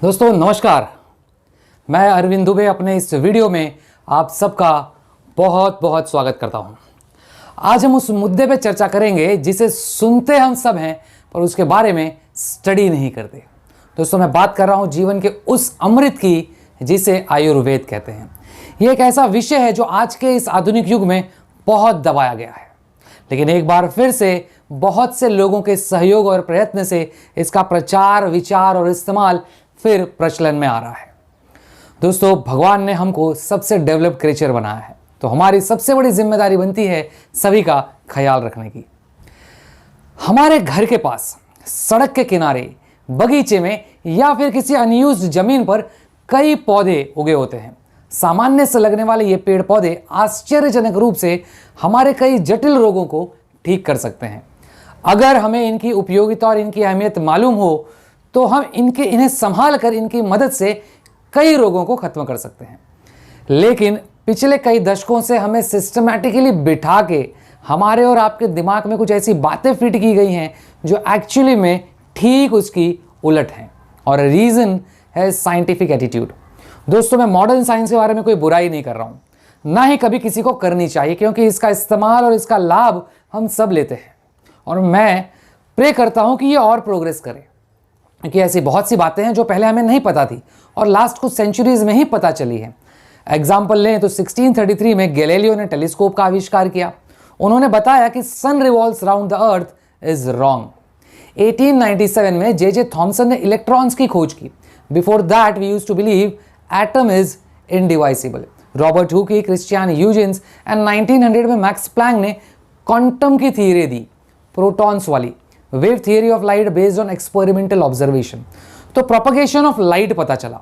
दोस्तों नमस्कार, मैं अरविंद दुबे अपने इस वीडियो में आप सबका बहुत बहुत स्वागत करता हूं। आज हम उस मुद्दे पे चर्चा करेंगे जिसे सुनते हम सब हैं पर उसके बारे में स्टडी नहीं करते। दोस्तों मैं बात कर रहा हूं जीवन के उस अमृत की जिसे आयुर्वेद कहते हैं। यह एक ऐसा विषय है जो आज के इस आधुनिक युग में बहुत दबाया गया है, लेकिन एक बार फिर से बहुत से लोगों के सहयोग और प्रयत्न से इसका प्रचार, विचार और इस्तेमाल फिर प्रचलन में आ रहा है। दोस्तों भगवान ने हमको सबसे डेवलप्ड क्रिएचर बनाया है, तो हमारी सबसे बड़ी जिम्मेदारी बनती है सभी का ख्याल रखने की। हमारे घर के पास, सड़क के किनारे, बगीचे में या फिर किसी अनयूज्ड जमीन पर कई पौधे उगे होते हैं। सामान्य से लगने वाले ये पेड़ पौधे आश्चर्यजनक रूप से हमारे कई जटिल रोगों को ठीक कर सकते हैं। अगर हमें इनकी उपयोगिता और इनकी अहमियत मालूम हो तो हम इन्हें संभाल कर इनकी मदद से कई रोगों को खत्म कर सकते हैं। लेकिन पिछले कई दशकों से हमें सिस्टमैटिकली बिठा के हमारे और आपके दिमाग में कुछ ऐसी बातें फिट की गई हैं जो एक्चुअली में ठीक उसकी उलट हैं, और रीज़न है साइंटिफिक एटीट्यूड। दोस्तों मैं मॉडर्न साइंस के बारे में कोई बुराई नहीं कर रहा हूँ, ना ही कभी किसी को करनी चाहिए, क्योंकि इसका इस्तेमाल और इसका लाभ हम सब लेते हैं। और मैं प्रे करता हूँ कि ये और प्रोग्रेस करे, क्योंकि ऐसी बहुत सी बातें हैं जो पहले हमें नहीं पता थी और लास्ट कुछ सेंचुरीज में ही पता चली है। एग्जाम्पल लें तो 1633 में गैलीलियो ने टेलीस्कोप का आविष्कार किया। उन्होंने बताया कि sun revolves round the earth is wrong. 1897 में जे थॉमसन ने इलेक्ट्रॉन्स की खोज की। Before that we used to believe atom is indivisible. Robert Hooke, Christian Huygens and 1900 में मैक्स प्लैंक ने क्वांटम की थियरी दी, प्रोटॉन्स वाली, wave theory of light based on experimental observation. तो प्रोपगेशन ऑफ लाइट पता चला।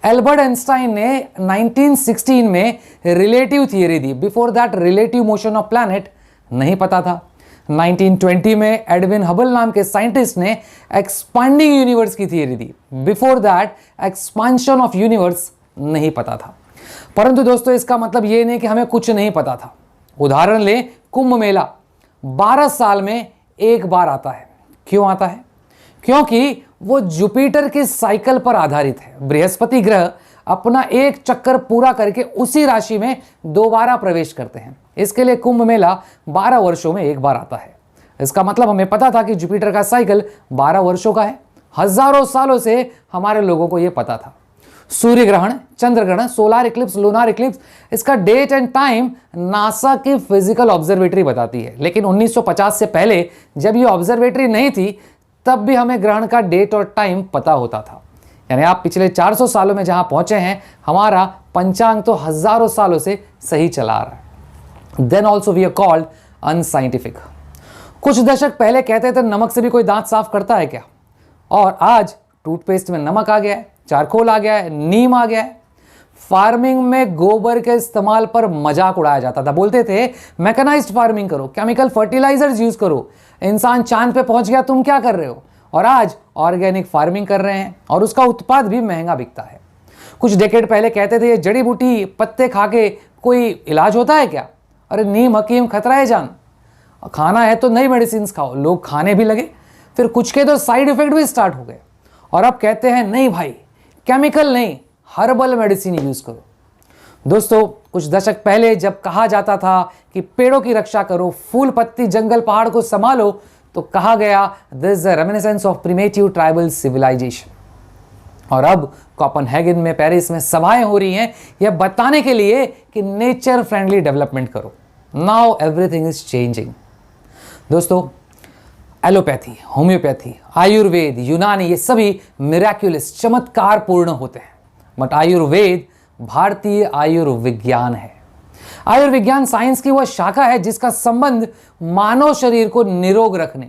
एल्बर्ट आइंस्टाइन ने 1916 में रिलेटिव थियरी दी। Before that relative motion of planet नहीं पता था। 1920 में एडविन हबल नाम के साइंटिस्ट ने एक्सपांडिंग यूनिवर्स की थियरी दी। Before that expansion of universe नहीं पता था। परंतु दोस्तों इसका मतलब यह नहीं कि हमें कुछ नहीं पता था। उदाहरण लें, कुंभ मेला 12 साल में एक बार आता है। क्यों आता है? क्योंकि वो जुपिटर की साइकिल पर आधारित है। बृहस्पति ग्रह अपना एक चक्कर पूरा करके उसी राशि में दोबारा प्रवेश करते हैं। इसके लिए कुंभ मेला 12 वर्षों में एक बार आता है। इसका मतलब हमें पता था कि जुपिटर का साइकिल 12 वर्षों का है। हजारों सालों से हमारे लोगों को यह पता था। सूर्य ग्रहण, चंद्र ग्रहण, सोलार इक्लिप्स, लूनार इक्लिप्स, इसका डेट एंड टाइम नासा की फिजिकल ऑब्जर्वेटरी बताती है। लेकिन 1950 से पहले जब ये ऑब्जर्वेटरी नहीं थी तब भी हमें ग्रहण का डेट और टाइम पता होता था। यानी आप पिछले 400 सालों में जहां पहुंचे हैं, हमारा पंचांग तो हजारों सालों से सही चला आ रहा है। Then also we are called unscientific. कुछ दशक पहले कहते थे नमक से भी कोई दांत साफ करता है क्या, और आज टूथपेस्ट में नमक आ गया है, चारकोल आ गया है, नीम आ गया है। फार्मिंग में गोबर के इस्तेमाल पर मजाक उड़ाया जाता था। बोलते थे मैकेनाइज्ड फार्मिंग करो, केमिकल फर्टिलाइजर्स यूज करो, इंसान चांद पे पहुंच गया, तुम क्या कर रहे हो? और आज ऑर्गेनिक फार्मिंग कर रहे हैं और उसका उत्पाद भी महंगा बिकता है। कुछ डेकेड पहले कहते थे ये जड़ी बूटी पत्ते खा के कोई इलाज होता है क्या? अरे नीम हकीम खतरा है जान, खाना है तो नई मेडिसिन खाओ। लोग खाने भी लगे, फिर कुछ के तो साइड इफेक्ट भी स्टार्ट हो गए, और अब कहते हैं नहीं भाई, केमिकल नहीं, हर्बल मेडिसिन यूज करो। दोस्तों कुछ दशक पहले जब कहा जाता था कि पेड़ों की रक्षा करो, फूल पत्ती जंगल पहाड़ को संभालो, तो कहा गया this is a reminiscence of primitive tribal civilisation. और अब कोपेनहेगन में, पेरिस में सभाएं हो रही हैं यह बताने के लिए कि नेचर फ्रेंडली डेवलपमेंट करो। Now everything is changing. दोस्तों एलोपैथी, होम्योपैथी, आयुर्वेद, यूनानी, ये सभी मिराक्युलस, चमत्कार पूर्ण होते हैं। बट आयुर्वेद भारतीय आयुर्विज्ञान है। आयुर्विज्ञान साइंस की वह शाखा है जिसका संबंध मानव शरीर को निरोग रखने,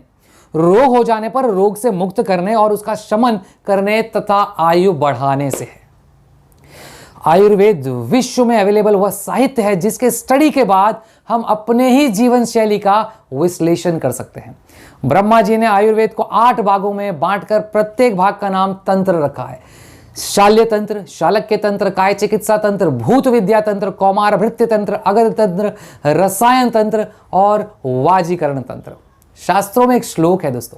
रोग हो जाने पर रोग से मुक्त करने और उसका शमन करने तथा आयु बढ़ाने से है। आयुर्वेद विश्व में अवेलेबल वह साहित्य है जिसके स्टडी के बाद हम अपने ही जीवन शैली का विश्लेषण कर सकते हैं। ब्रह्मा जी ने आयुर्वेद को 8 भागों में बांटकर प्रत्येक भाग का नाम तंत्र रखा है। शाल्य तंत्र, शालक्य तंत्र, काय चिकित्सा तंत्र, भूत विद्या तंत्र, कौमार भृत्य तंत्र, अगर तंत्र, रसायन तंत्र और वाजीकरण तंत्र। शास्त्रों में एक श्लोक है दोस्तों,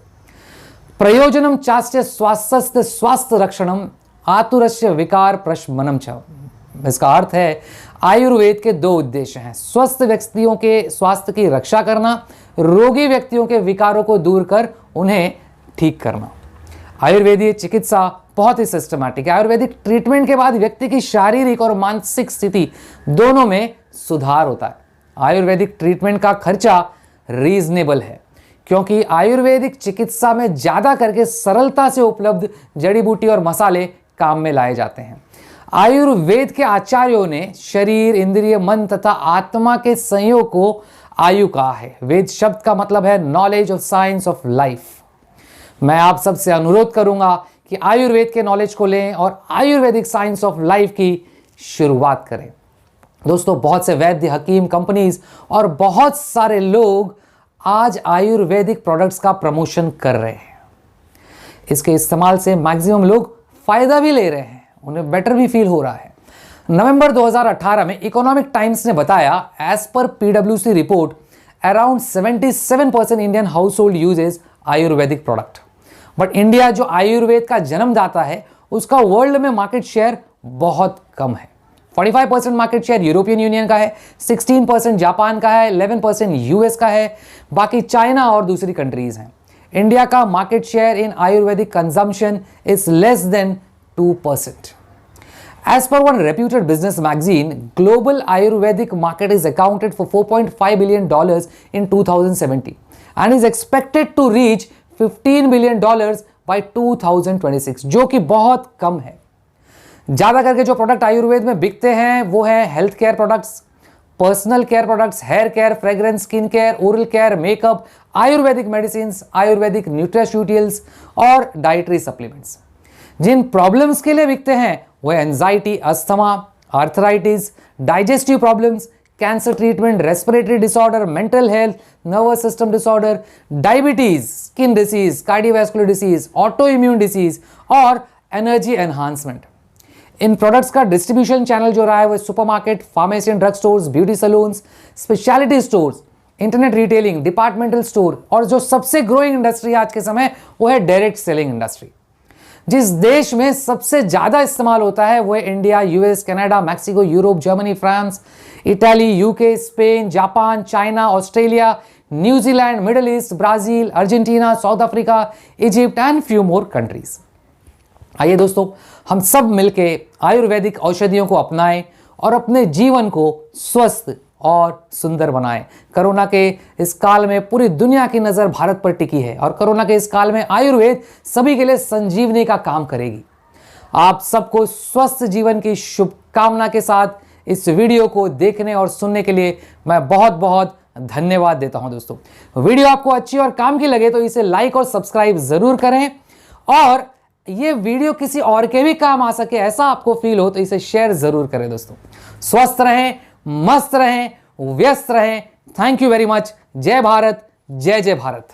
प्रयोजनम चास्य स्वास्थ्य स्वास्थ्य रक्षणम आतुरस्य विकार प्रशमनम च। इसका अर्थ है आयुर्वेद के दो उद्देश्य हैं, स्वस्थ व्यक्तियों के स्वास्थ्य की रक्षा करना, रोगी व्यक्तियों के विकारों को दूर कर उन्हें ठीक करना। आयुर्वेदीय चिकित्सा बहुत ही सिस्टमैटिक है। आयुर्वेदिक ट्रीटमेंट के बाद व्यक्ति की शारीरिक और मानसिक स्थिति दोनों में सुधार होता है। आयुर्वेदिक ट्रीटमेंट का खर्चा रीजनेबल है क्योंकि आयुर्वेदिक चिकित्सा में ज्यादा करके सरलता से उपलब्ध जड़ी बूटी और मसाले काम में लाए जाते हैं। आयुर्वेद के आचार्यों ने शरीर, इंद्रिय, मन तथा आत्मा के संयोग को आयु कहा है। वेद शब्द का मतलब है knowledge of science of life. मैं आप सबसे अनुरोध करूंगा कि आयुर्वेद के नॉलेज को लें और आयुर्वेदिक साइंस ऑफ लाइफ की शुरुआत करें। दोस्तों, बहुत से वैद्य, हकीम, कंपनीज और बहुत सारे लोग आज आयुर्वेदिक प्रोडक्ट्स का प्रमोशन कर रहे हैं। इसके इस्तेमाल से मैक्सिमम लोग फायदा भी ले रहे हैं, उन्हें बेटर भी फील हो रहा है। नवंबर 2018 में इकोनॉमिक टाइम्स ने बताया, as per PwC report around 77% Indian household uses ayurvedic product. But India जो आयुर्वेद का जन्मदाता है, उसका वर्ल्ड में मार्केट शेयर बहुत कम है। 45% मार्केट शेयर यूरोपियन यूनियन का है, 16% जापान का है, 11% यूएस का है, बाकी चाइना और दूसरी कंट्रीज हैं। इंडिया का market share in Ayurvedic consumption is less than 2%. As per one reputed business magazine, global Ayurvedic market is accounted for $4.5 billion in 2017 and is expected to reach $15 billion by 2026, जो कि बहुत कम है। ज्यादा करके जो प्रोडक्ट आयुर्वेद में बिकते हैं वो है health care products, personal care products, hair care, fragrance, skin care, oral care, makeup, ayurvedic medicine, ayurvedic nutraceuticals और डाइटरी सप्लीमेंट्स। जिन प्रॉब्लम्स के लिए बिकते हैं वो anxiety, asthma, arthritis, digestive problems, cancer treatment, respiratory disorder, mental health, nervous system disorder, diabetes, skin disease, cardiovascular disease, autoimmune disease और energy enhancement. इन products का डिस्ट्रीब्यूशन चैनल जो रहा है वो supermarket, pharmacy and drug stores, beauty salons, speciality stores, internet retailing, departmental store और जो सबसे ग्रोइंग इंडस्ट्री आज के समय वो है डायरेक्ट सेलिंग इंडस्ट्री। जिस देश में सबसे ज्यादा इस्तेमाल होता है वो है India, US, Canada, Mexico, Europe, Germany, France, Italy, UK, Spain, Japan, China, Australia, New Zealand, middle east, Brazil, Argentina, south Africa, Egypt and few more countries. आइए दोस्तों, हम सब मिलके आयुर्वेदिक औषधियों को अपनाएं और अपने जीवन को स्वस्थ और सुंदर बनाएं। कोरोना के इस काल में पूरी दुनिया की नजर भारत पर टिकी है और कोरोना के इस काल में आयुर्वेद सभी के लिए संजीवनी का काम करेगी। आप सबको स्वस्थ जीवन की शुभकामना के साथ इस वीडियो को देखने और सुनने के लिए मैं बहुत बहुत धन्यवाद देता हूं। दोस्तों, वीडियो आपको अच्छी और काम की लगे तो इसे लाइक और सब्सक्राइब जरूर करें और ये वीडियो किसी और के भी काम आ सके ऐसा आपको फील हो तो इसे शेयर जरूर करें। दोस्तों, स्वस्थ रहें, मस्त रहें, व्यस्त रहें। Thank you very much. जय भारत, जय जय भारत।